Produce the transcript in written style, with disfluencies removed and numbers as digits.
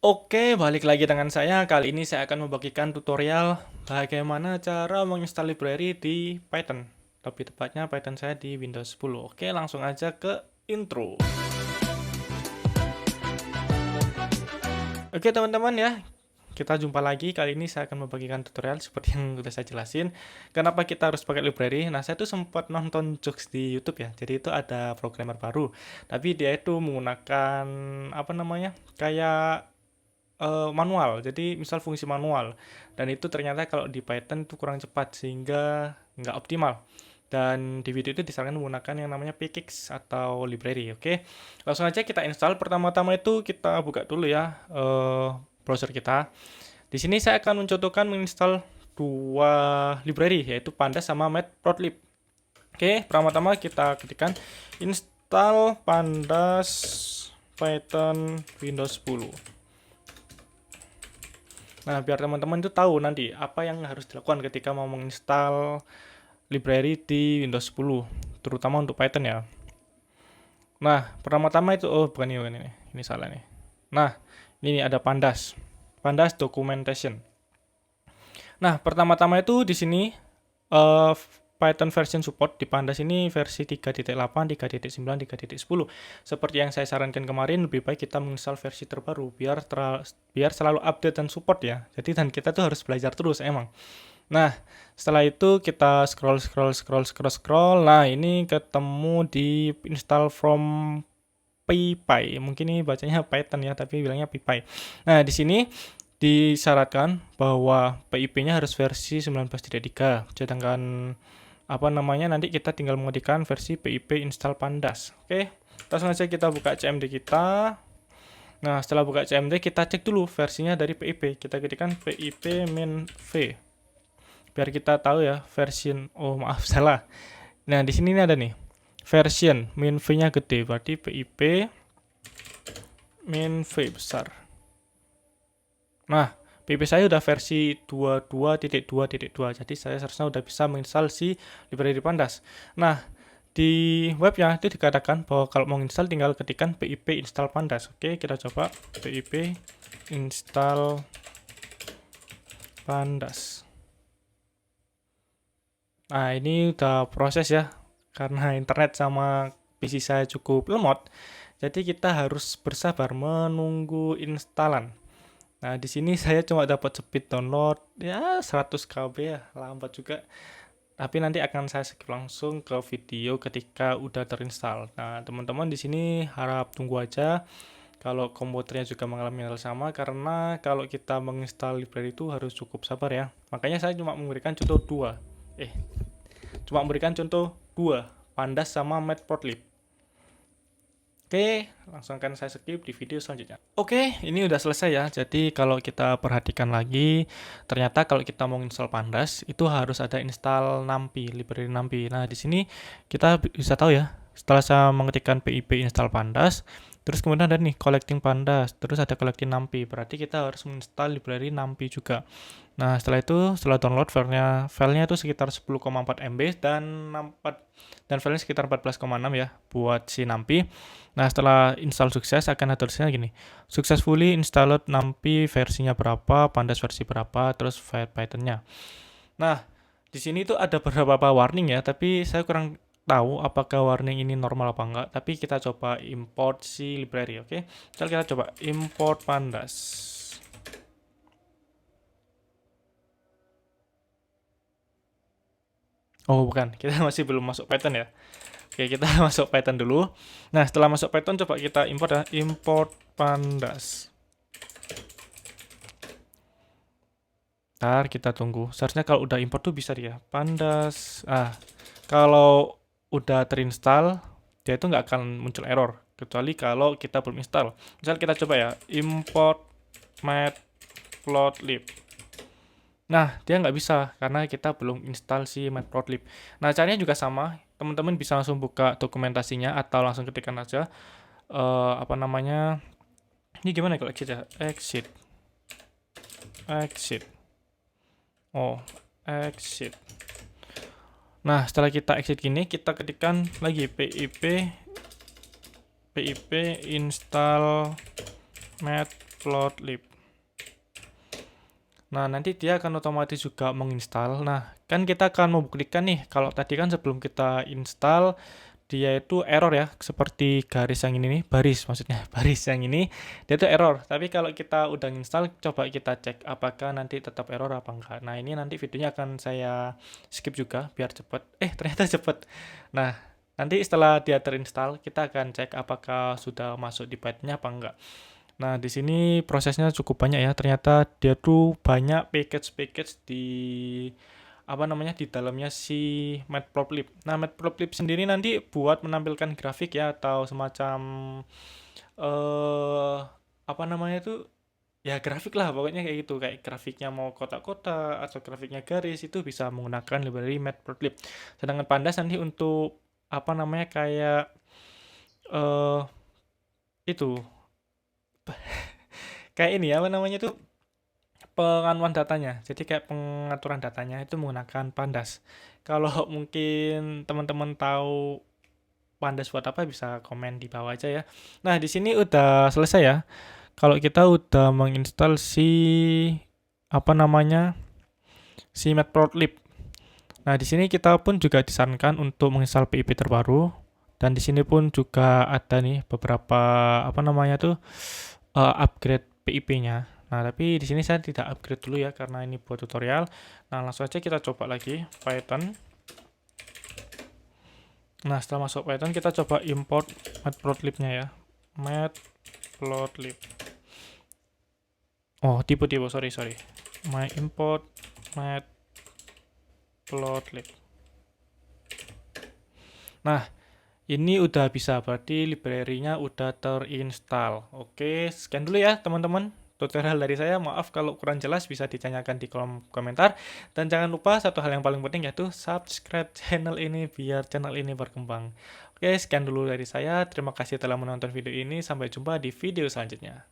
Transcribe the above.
Oke, balik lagi dengan saya. Kali ini saya akan membagikan tutorial bagaimana cara menginstal library di Python. Lebih tepatnya Python saya di Windows 10. Oke, langsung aja ke intro. Oke teman-teman ya, kita jumpa lagi. Kali ini saya akan membagikan tutorial seperti yang sudah saya jelasin. Kenapa kita harus pakai library? Nah, saya tuh sempat nonton jokes di YouTube ya. Jadi itu ada programmer baru. Tapi dia itu menggunakan kayak manual. Jadi misal fungsi manual. Dan itu ternyata kalau di Python itu kurang cepat sehingga nggak optimal. Dan di video itu disarankan menggunakan yang namanya pkix atau library. Oke, langsung aja kita install. Pertama-tama itu kita buka dulu ya browser kita. Di sini saya akan mencontohkan menginstal dua library, yaitu pandas sama matplotlib. Oke, pertama-tama kita ketikkan install pandas Python Windows 10. Nah, biar teman-teman itu tahu nanti apa yang harus dilakukan ketika mau menginstal library di Windows 10, terutama untuk Python ya. Nah, pertama-tama itu, bukan ini salah nih. Nah, ini ada pandas documentation. Nah, pertama-tama itu di sini Python version support di pandas ini versi 3.8, 3.9, 3.10. Seperti yang saya sarankan kemarin, lebih baik kita menginstal versi terbaru biar selalu update dan support ya. Jadi dan kita tuh harus belajar terus emang. Nah, setelah itu kita scroll. Nah, ini ketemu di install from PyPy. Mungkin ini bacanya Python ya, tapi bilangnya PyPy. Nah, di sini disyaratkan bahwa PIP-nya harus versi 19.3. Sedangkan nanti kita tinggal mengetikkan versi PIP install pandas. Oke, langsung aja kita buka CMD kita. Nah, setelah buka CMD kita cek dulu versinya dari PIP. Kita ketikkan PIP min v. Biar kita tahu ya version. Oh, maaf salah. Nah, di sini ada nih. Version min v-nya gede, berarti PIP min v besar. Nah, PIP saya udah versi 22.2.2, jadi saya seharusnya udah bisa menginstal si library pandas. Nah, di webnya itu dikatakan bahwa kalau mau install tinggal ketikkan pip install pandas. Oke, kita coba pip install pandas. Nah, ini udah proses ya, karena internet sama PC saya cukup lemot, jadi kita harus bersabar menunggu instalan. Nah, di sini saya cuma dapat speed download ya 100 KB ya, lambat juga. Tapi nanti akan saya skip langsung ke video ketika udah terinstall. Nah, teman-teman di sini harap tunggu aja kalau komputernya juga mengalami hal sama, karena kalau kita menginstal library itu harus cukup sabar ya. Makanya saya cuma memberikan contoh dua, pandas sama matplotlib. Oke, langsung akan saya skip di video selanjutnya. Oke, ini udah selesai ya. Jadi kalau kita perhatikan lagi, ternyata kalau kita mau install pandas itu harus ada install numpy, library numpy. Nah, di sini kita bisa tahu ya. Setelah saya mengetikkan pip install pandas, terus kemudian ada nih collecting pandas, terus ada collecting numpy. Berarti kita harus menginstal library numpy juga. Nah, setelah download filenya itu sekitar 10,4 MB dan filenya sekitar 14,6 ya buat si numpy. Nah, setelah install sukses akan ada tulisannya gini. Successfully installed numpy versinya berapa, pandas versi berapa, terus file Python-nya. Nah, di sini tuh ada beberapa warning ya, tapi saya kurang tahu apakah warning ini normal apa enggak. Tapi kita coba import si library, oke? Kita coba import pandas. Oh, bukan. Kita masih belum masuk Python ya. Oke, kita masuk Python dulu. Nah, setelah masuk Python, coba kita import ya. Import pandas. Ntar kita tunggu. Seharusnya kalau udah import tuh bisa dia. Pandas. Kalau udah terinstall, dia itu nggak akan muncul error. Kecuali kalau kita belum install. Misal kita coba ya. Import matplotlib. Nah, dia nggak bisa karena kita belum install si matplotlib. Nah, caranya juga sama. Teman-teman bisa langsung buka dokumentasinya atau langsung ketikkan aja ini gimana kalau exit ya? Exit. Nah, setelah kita exit gini, kita ketikkan lagi pip install matplotlib. Nah, nanti dia akan otomatis juga menginstal. Nah, kan kita akan membuktikan nih, kalau tadi kan sebelum kita install, dia itu error ya, seperti garis yang ini nih, baris maksudnya, baris yang ini, dia itu error. Tapi kalau kita udah install, coba kita cek apakah nanti tetap error apa enggak. Nah, ini nanti videonya akan saya skip juga, biar cepet. Ternyata cepet. Nah, nanti setelah dia terinstall, kita akan cek apakah sudah masuk di Python-nya apa enggak. Nah, di sini prosesnya cukup banyak ya. Ternyata dia tuh banyak package-package di apa namanya di dalamnya si Matplotlib. Nah, Matplotlib sendiri nanti buat menampilkan grafik ya atau semacam eh apa namanya itu ya grafik lah pokoknya kayak gitu kayak grafiknya mau kotak-kotak atau grafiknya garis itu bisa menggunakan library Matplotlib. Sedangkan Pandas nanti untuk apa namanya kayak eh itu kayak ini ya apa namanya tuh penganuan datanya. Jadi kayak pengaturan datanya itu menggunakan Pandas. Kalau mungkin teman-teman tahu Pandas buat apa bisa komen di bawah aja ya. Nah, di sini udah selesai ya. Kalau kita udah menginstal si apa namanya? Si Matplotlib. Nah, di sini kita pun juga disarankan untuk menginstal PIP terbaru dan di sini pun juga ada nih beberapa apa namanya tuh upgrade PIP-nya. Nah, tapi di sini saya tidak upgrade dulu ya karena ini buat tutorial. Nah, langsung aja kita coba lagi Python. Nah, setelah masuk Python kita coba import matplotlib-nya ya. Matplotlib. Oh, tipe-tipe, sorry. My import matplotlib. Nah, ini udah bisa, berarti library-nya udah terinstall. Oke, sekian dulu ya teman-teman. Tutorial dari saya, maaf kalau kurang jelas bisa ditanyakan di kolom komentar. Dan jangan lupa satu hal yang paling penting yaitu subscribe channel ini biar channel ini berkembang. Oke, sekian dulu dari saya. Terima kasih telah menonton video ini. Sampai jumpa di video selanjutnya.